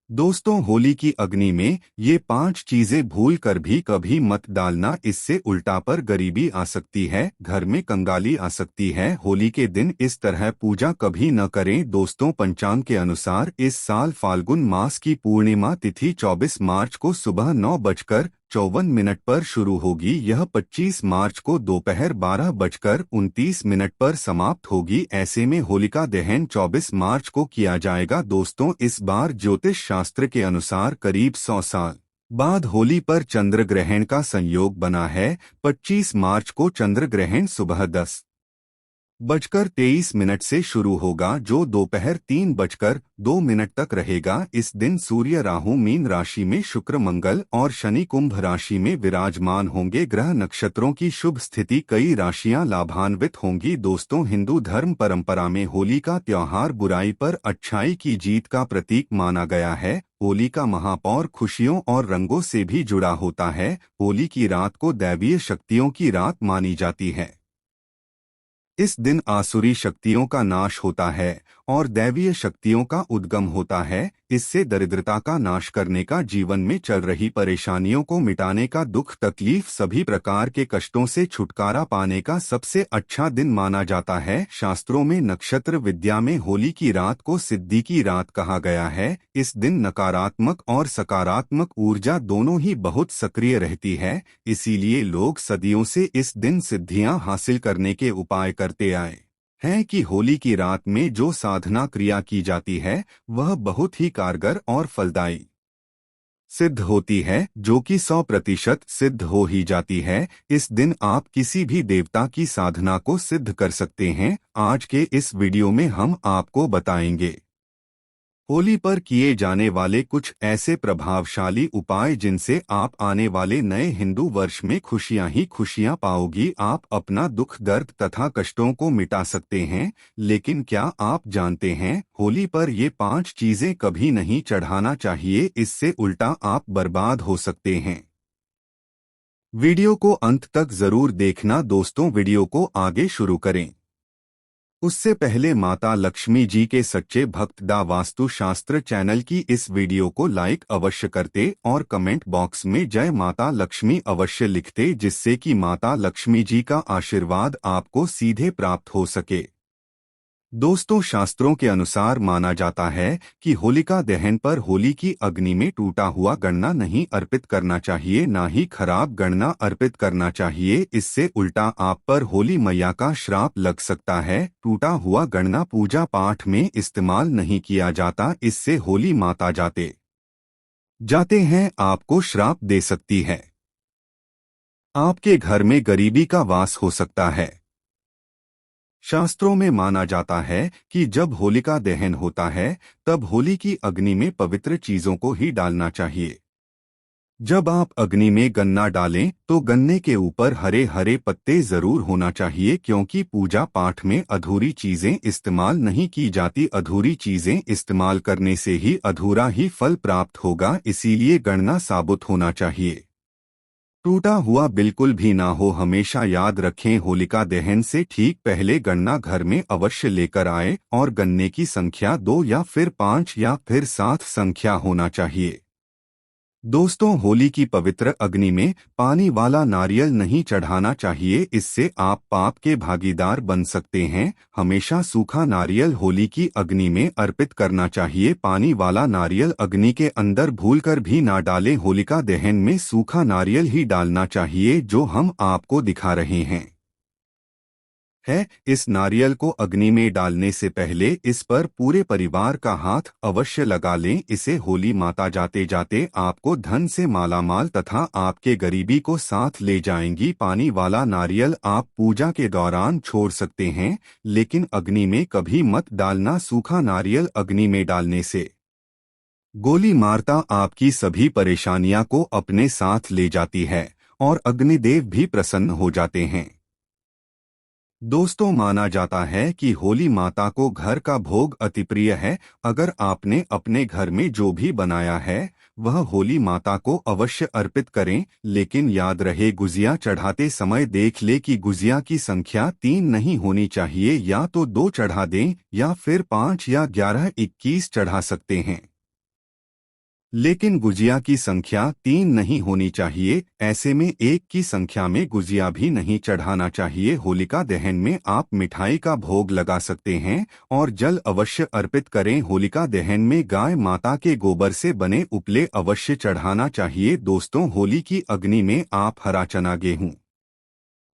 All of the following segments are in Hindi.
दोस्तों, होली की अग्नि में ये 5 चीजें भूल कर भी कभी मत डालना। इससे उल्टा पर गरीबी आ सकती है, घर में कंगाली आ सकती है। होली के दिन इस तरह पूजा कभी न करें। दोस्तों, पंचांग के अनुसार इस साल फाल्गुन मास की पूर्णिमा तिथि 24 मार्च को सुबह 9:54 पर शुरू होगी। यह 25 मार्च को दोपहर 12:29 पर समाप्त होगी। ऐसे में होलिका दहन 24 मार्च को किया जाएगा। दोस्तों, इस बार ज्योतिष शास्त्र के अनुसार करीब 100 साल बाद होली पर चंद्र ग्रहण का संयोग बना है। 25 मार्च को चंद्र ग्रहण सुबह 10:23 से शुरू होगा, जो दोपहर 3:02 तक रहेगा। इस दिन सूर्य राहु मीन राशि में, शुक्र मंगल और शनि कुंभ राशि में विराजमान होंगे। ग्रह नक्षत्रों की शुभ स्थिति, कई राशियां लाभान्वित होंगी। दोस्तों, हिंदू धर्म परंपरा में होली का त्योहार बुराई पर अच्छाई की जीत का प्रतीक माना गया है। होली का महापौर खुशियों और रंगों से भी जुड़ा होता है। होली की रात को दैवीय शक्तियों की रात मानी जाती है। इस दिन आसुरी शक्तियों का नाश होता है और दैवीय शक्तियों का उद्गम होता है। इससे दरिद्रता का नाश करने का, जीवन में चल रही परेशानियों को मिटाने का, दुख तकलीफ सभी प्रकार के कष्टों से छुटकारा पाने का सबसे अच्छा दिन माना जाता है। शास्त्रों में नक्षत्र विद्या में होली की रात को सिद्धि की रात कहा गया है। इस दिन नकारात्मक और सकारात्मक ऊर्जा दोनों ही बहुत सक्रिय रहती है। इसीलिए लोग सदियों से इस दिन सिद्धियां हासिल करने के उपाय करते आए हैं कि होली की रात में जो साधना क्रिया की जाती है वह बहुत ही कारगर और फलदायी सिद्ध होती है, जो कि 100% सिद्ध हो ही जाती है। इस दिन आप किसी भी देवता की साधना को सिद्ध कर सकते हैं। आज के इस वीडियो में हम आपको बताएंगे होली पर किए जाने वाले कुछ ऐसे प्रभावशाली उपाय जिनसे आप आने वाले नए हिंदू वर्ष में खुशियां ही खुशियां पाओगी। आप अपना दुख दर्द तथा कष्टों को मिटा सकते हैं। लेकिन क्या आप जानते हैं, होली पर ये 5 चीजें कभी नहीं चढ़ाना चाहिए। इससे उल्टा आप बर्बाद हो सकते हैं। वीडियो को अंत तक जरूर देखना। दोस्तों, वीडियो को आगे शुरू करें उससे पहले माता लक्ष्मी जी के सच्चे भक्त दा वास्तु शास्त्र चैनल की इस वीडियो को लाइक अवश्य करते और कमेंट बॉक्स में जय माता लक्ष्मी अवश्य लिखते, जिससे कि माता लक्ष्मी जी का आशीर्वाद आपको सीधे प्राप्त हो सके। दोस्तों, शास्त्रों के अनुसार माना जाता है कि होलिका दहन पर होली की अग्नि में टूटा हुआ गन्ना नहीं अर्पित करना चाहिए, ना ही खराब गन्ना अर्पित करना चाहिए। इससे उल्टा आप पर होली मैया का श्राप लग सकता है। टूटा हुआ गन्ना पूजा पाठ में इस्तेमाल नहीं किया जाता। इससे होली माता जाते जाते हैं आपको श्राप दे सकती है। आपके घर में गरीबी का वास हो सकता है। शास्त्रों में माना जाता है कि जब होलिका दहन होता है तब होली की अग्नि में पवित्र चीजों को ही डालना चाहिए। जब आप अग्नि में गन्ना डालें तो गन्ने के ऊपर हरे हरे पत्ते जरूर होना चाहिए, क्योंकि पूजा पाठ में अधूरी चीजें इस्तेमाल नहीं की जाती। अधूरी चीजें इस्तेमाल करने से ही अधूरा ही फल प्राप्त होगा। इसीलिए गन्ना साबुत होना चाहिए, टूटा हुआ बिल्कुल भी ना हो। हमेशा याद रखें, होलिका दहन से ठीक पहले गन्ना घर में अवश्य लेकर आए और गन्ने की संख्या 2 या फिर 5 या फिर 7 संख्या होना चाहिए। दोस्तों, होली की पवित्र अग्नि में पानी वाला नारियल नहीं चढ़ाना चाहिए। इससे आप पाप के भागीदार बन सकते हैं। हमेशा सूखा नारियल होली की अग्नि में अर्पित करना चाहिए। पानी वाला नारियल अग्नि के अंदर भूलकर भी ना डालें। होलिका दहन में सूखा नारियल ही डालना चाहिए, जो हम आपको दिखा रहे हैं। इस नारियल को अग्नि में डालने से पहले इस पर पूरे परिवार का हाथ अवश्य लगा लें। इसे होली माता जाते जाते आपको धन से मालामाल तथा आपके गरीबी को साथ ले जाएंगी। पानी वाला नारियल आप पूजा के दौरान छोड़ सकते हैं, लेकिन अग्नि में कभी मत डालना। सूखा नारियल अग्नि में डालने से गोली मारता आपकी सभी परेशानियां को अपने साथ ले जाती है और अग्निदेव भी प्रसन्न हो जाते हैं। दोस्तों, माना जाता है कि होली माता को घर का भोग अति प्रिय है। अगर आपने अपने घर में जो भी बनाया है वह होली माता को अवश्य अर्पित करें। लेकिन याद रहे, गुजिया चढ़ाते समय देख ले कि गुजिया की संख्या 3 नहीं होनी चाहिए। या तो 2 चढ़ा दें या फिर 5 या 11, 21 चढ़ा सकते हैं। लेकिन गुजिया की संख्या 3 नहीं होनी चाहिए। ऐसे में एक की संख्या में गुजिया भी नहीं चढ़ाना चाहिए। होलिका दहन में आप मिठाई का भोग लगा सकते हैं और जल अवश्य अर्पित करें। होलिका दहन में गाय माता के गोबर से बने उपले अवश्य चढ़ाना चाहिए। दोस्तों, होली की अग्नि में आप हरा चना, गेहूं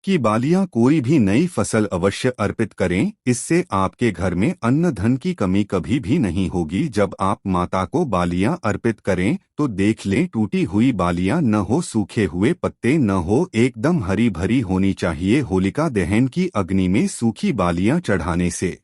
की बालियां, कोई भी नई फसल अवश्य अर्पित करें। इससे आपके घर में अन्न धन की कमी कभी भी नहीं होगी। जब आप माता को बालियां अर्पित करें तो देख लें टूटी हुई बालियां न हो, सूखे हुए पत्ते न हो, एकदम हरी भरी होनी चाहिए। होलिका दहन की अग्नि में सूखी बालियां चढ़ाने से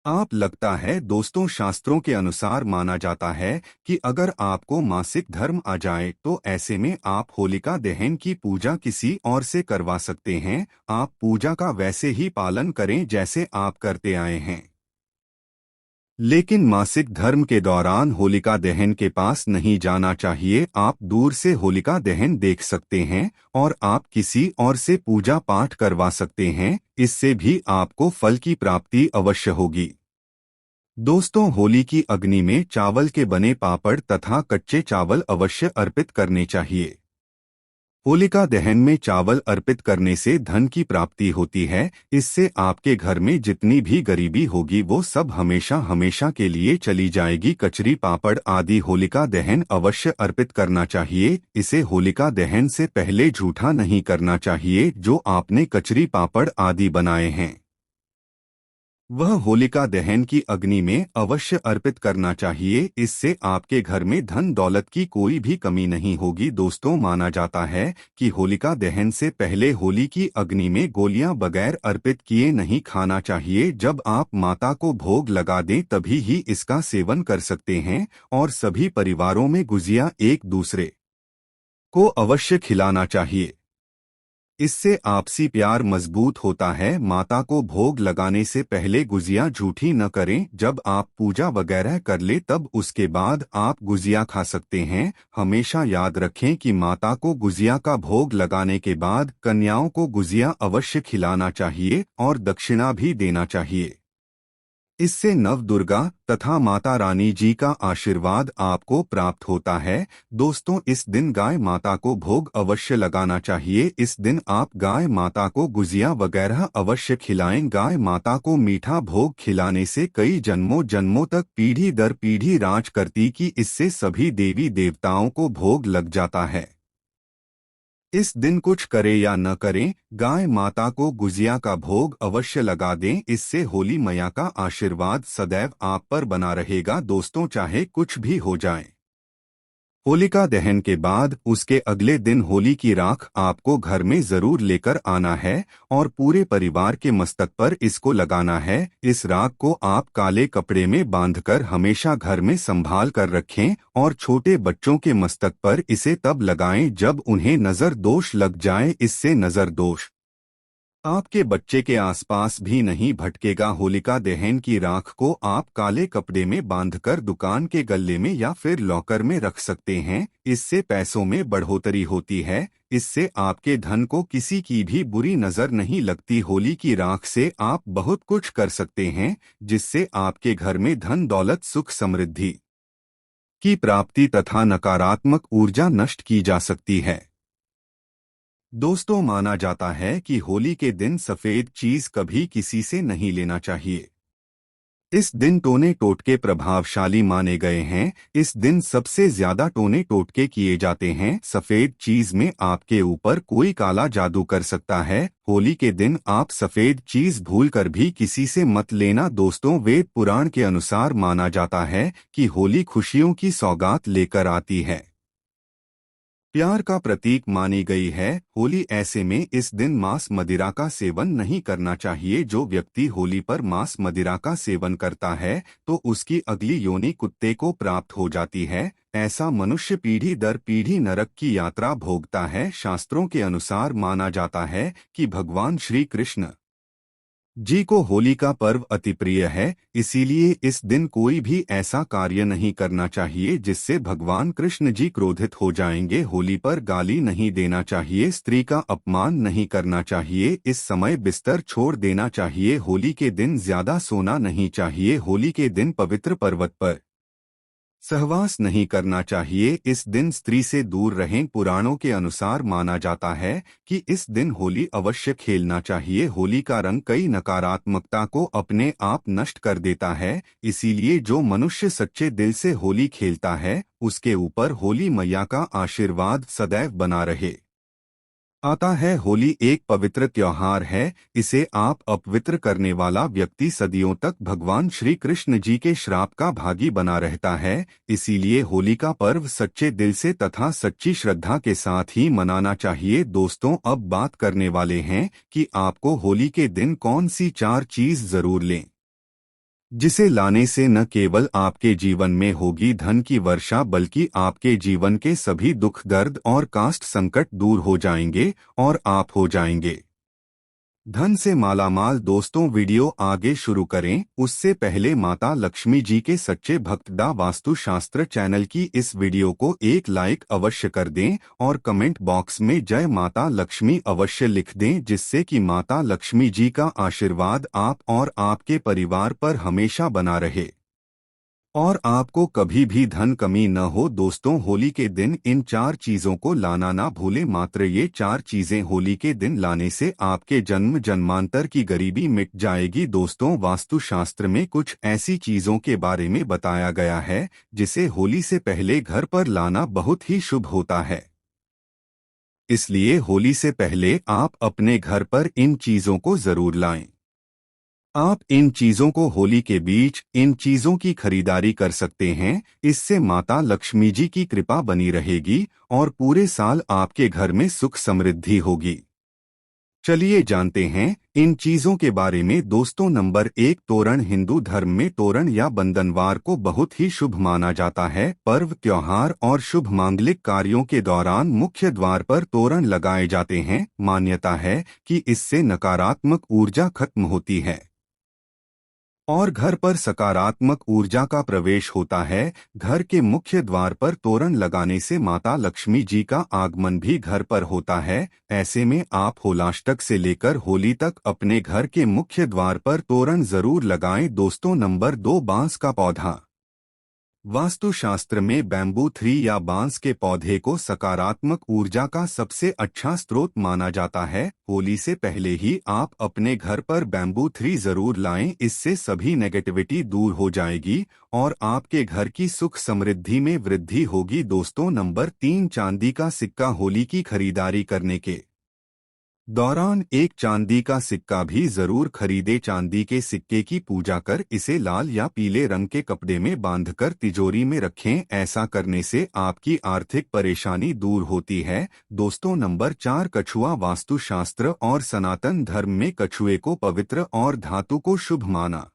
आप लगता है दोस्तों, शास्त्रों के अनुसार माना जाता है कि अगर आपको मासिक धर्म आ जाए तो ऐसे में आप होलिका दहन की पूजा किसी और से करवा सकते हैं। आप पूजा का वैसे ही पालन करें जैसे आप करते आए हैं, लेकिन मासिक धर्म के दौरान होलिका दहन के पास नहीं जाना चाहिए। आप दूर से होलिका दहन देख सकते हैं और आप किसी और से पूजा पाठ करवा सकते हैं। इससे भी आपको फल की प्राप्ति अवश्य होगी। दोस्तों, होली की अग्नि में चावल के बने पापड़ तथा कच्चे चावल अवश्य अर्पित करने चाहिए। होलिका दहन में चावल अर्पित करने से धन की प्राप्ति होती है। इससे आपके घर में जितनी भी गरीबी होगी वो सब हमेशा हमेशा के लिए चली जाएगी। कचरी पापड़ आदि होलिका दहन अवश्य अर्पित करना चाहिए। इसे होलिका दहन से पहले झूठा नहीं करना चाहिए। जो आपने कचरी पापड़ आदि बनाए हैं वह होलिका दहन की अग्नि में अवश्य अर्पित करना चाहिए। इससे आपके घर में धन दौलत की कोई भी कमी नहीं होगी। दोस्तों, माना जाता है कि होलिका दहन से पहले होली की अग्नि में गोलियां बगैर अर्पित किए नहीं खाना चाहिए। जब आप माता को भोग लगा दें तभी ही इसका सेवन कर सकते हैं और सभी परिवारों में गुजिया एक दूसरे को अवश्य खिलाना चाहिए। इससे आपसी प्यार मजबूत होता है। माता को भोग लगाने से पहले गुजिया झूठी न करें। जब आप पूजा वगैरह कर ले तब उसके बाद आप गुजिया खा सकते हैं। हमेशा याद रखें कि माता को गुजिया का भोग लगाने के बाद कन्याओं को गुजिया अवश्य खिलाना चाहिए और दक्षिणा भी देना चाहिए। इससे नव दुर्गा तथा माता रानी जी का आशीर्वाद आपको प्राप्त होता है। दोस्तों, इस दिन गाय माता को भोग अवश्य लगाना चाहिए। इस दिन आप गाय माता को गुजिया वगैरह अवश्य खिलाएं। गाय माता को मीठा भोग खिलाने से कई जन्मों जन्मों तक पीढ़ी दर पीढ़ी राज करती कि इससे सभी देवी देवताओं को भोग लग जाता है। इस दिन कुछ करें या न करें, गाय माता को गुजिया का भोग अवश्य लगा दें। इससे होली मैया का आशीर्वाद सदैव आप पर बना रहेगा। दोस्तों, चाहे कुछ भी हो जाए, होलिका दहन के बाद उसके अगले दिन होली की राख आपको घर में जरूर लेकर आना है और पूरे परिवार के मस्तक पर इसको लगाना है। इस राख को आप काले कपड़े में बांधकर हमेशा घर में संभाल कर रखें और छोटे बच्चों के मस्तक पर इसे तब लगाएं जब उन्हें नजर दोष लग जाए। इससे नजर दोष आपके बच्चे के आसपास भी नहीं भटकेगा। होलिका दहन की राख को आप काले कपड़े में बांधकर दुकान के गल्ले में या फिर लॉकर में रख सकते हैं। इससे पैसों में बढ़ोतरी होती है। इससे आपके धन को किसी की भी बुरी नजर नहीं लगती। होली की राख से आप बहुत कुछ कर सकते हैं जिससे आपके घर में धन दौलत सुख समृद्धि की प्राप्ति तथा नकारात्मक ऊर्जा नष्ट की जा सकती है। दोस्तों, माना जाता है कि होली के दिन सफेद चीज कभी किसी से नहीं लेना चाहिए। इस दिन टोने टोटके प्रभावशाली माने गए हैं। इस दिन सबसे ज्यादा टोने टोटके किए जाते हैं। सफेद चीज में आपके ऊपर कोई काला जादू कर सकता है। होली के दिन आप सफेद चीज भूलकर भी किसी से मत लेना। दोस्तों, वेद पुराण के अनुसार माना जाता है कि होली खुशियों की सौगात लेकर आती है, प्यार का प्रतीक मानी गई है। होली ऐसे में इस दिन मांस मदिरा का सेवन नहीं करना चाहिए। जो व्यक्ति होली पर मांस मदिरा का सेवन करता है तो उसकी अगली योनि कुत्ते को प्राप्त हो जाती है। ऐसा मनुष्य पीढ़ी दर पीढ़ी नरक की यात्रा भोगता है। शास्त्रों के अनुसार माना जाता है कि भगवान श्री कृष्ण जी को होली का पर्व अति प्रिय है। इसीलिए इस दिन कोई भी ऐसा कार्य नहीं करना चाहिए जिससे भगवान कृष्ण जी क्रोधित हो जाएंगे। होली पर गाली नहीं देना चाहिए। स्त्री का अपमान नहीं करना चाहिए। इस समय बिस्तर छोड़ देना चाहिए। होली के दिन ज्यादा सोना नहीं चाहिए। होली के दिन पवित्र पर्वत पर सहवास नहीं करना चाहिए। इस दिन स्त्री से दूर रहें। पुराणों के अनुसार माना जाता है कि इस दिन होली अवश्य खेलना चाहिए। होली का रंग कई नकारात्मकता को अपने आप नष्ट कर देता है, इसीलिए जो मनुष्य सच्चे दिल से होली खेलता है उसके ऊपर होली मैया का आशीर्वाद सदैव बना रहे। आता है होली एक पवित्र त्योहार है। इसे आप अपवित्र करने वाला व्यक्ति सदियों तक भगवान श्री कृष्ण जी के श्राप का भागी बना रहता है। इसीलिए होली का पर्व सच्चे दिल से तथा सच्ची श्रद्धा के साथ ही मनाना चाहिए। दोस्तों, अब बात करने वाले हैं कि आपको होली के दिन कौन सी 4 चीज जरूर लें, जिसे लाने से न केवल आपके जीवन में होगी धन की वर्षा, बल्कि आपके जीवन के सभी दुख दर्द और कास्ट संकट दूर हो जाएंगे और आप हो जाएंगे धन से मालामाल। दोस्तों, वीडियो आगे शुरू करें उससे पहले माता लक्ष्मी जी के सच्चे भक्त दा वास्तु शास्त्र चैनल की इस वीडियो को एक लाइक अवश्य कर दें और कमेंट बॉक्स में जय माता लक्ष्मी अवश्य लिख दें, जिससे कि माता लक्ष्मी जी का आशीर्वाद आप और आपके परिवार पर हमेशा बना रहे और आपको कभी भी धन कमी न हो। दोस्तों, होली के दिन इन 4 चीजों को लाना ना भूलें। मात्र ये 4 चीजें होली के दिन लाने से आपके जन्म जन्मांतर की गरीबी मिट जाएगी। दोस्तों, वास्तुशास्त्र में कुछ ऐसी चीजों के बारे में बताया गया है जिसे होली से पहले घर पर लाना बहुत ही शुभ होता है। इसलिए होली से पहले आप अपने घर पर इन चीजों को जरूर लाएं। आप इन चीजों को होली के बीच इन चीजों की खरीदारी कर सकते हैं। इससे माता लक्ष्मी जी की कृपा बनी रहेगी और पूरे साल आपके घर में सुख समृद्धि होगी। चलिए जानते हैं इन चीजों के बारे में। दोस्तों, नंबर 1, तोरण। हिंदू धर्म में तोरण या बंधनवार को बहुत ही शुभ माना जाता है। पर्व, त्योहार और शुभ मांगलिक कार्यों के दौरान मुख्य द्वार पर तोरण लगाए जाते हैं। मान्यता है कि इससे नकारात्मक ऊर्जा खत्म होती है और घर पर सकारात्मक ऊर्जा का प्रवेश होता है। घर के मुख्य द्वार पर तोरण लगाने से माता लक्ष्मी जी का आगमन भी घर पर होता है। ऐसे में आप होलाष्टक से लेकर होली तक अपने घर के मुख्य द्वार पर तोरण जरूर लगाएं। दोस्तों, नंबर 2, बांस का पौधा। वास्तुशास्त्र में बैम्बू ट्री या बांस के पौधे को सकारात्मक ऊर्जा का सबसे अच्छा स्रोत माना जाता है। होली से पहले ही आप अपने घर पर बैम्बू ट्री जरूर लाएं। इससे सभी नेगेटिविटी दूर हो जाएगी और आपके घर की सुख समृद्धि में वृद्धि होगी। दोस्तों, नंबर 3, चांदी का सिक्का। होली की खरीदारी करने के दौरान एक चांदी का सिक्का भी जरूर खरीदे। चांदी के सिक्के की पूजा कर इसे लाल या पीले रंग के कपड़े में बांधकर तिजोरी में रखें। ऐसा करने से आपकी आर्थिक परेशानी दूर होती है। दोस्तों, नंबर 4, कछुआ। वास्तुशास्त्र और सनातन धर्म में कछुए को पवित्र और धातु को शुभ माना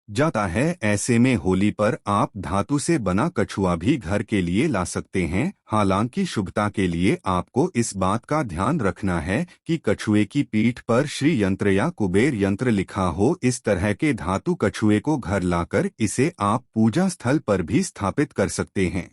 जाता है। ऐसे में होली पर आप धातु से बना कछुआ भी घर के लिए ला सकते हैं। हालांकि शुभता के लिए आपको इस बात का ध्यान रखना है कि कछुए की पीठ पर श्री यंत्र या कुबेर यंत्र लिखा हो। इस तरह के धातु कछुए को घर लाकर इसे आप पूजा स्थल पर भी स्थापित कर सकते हैं।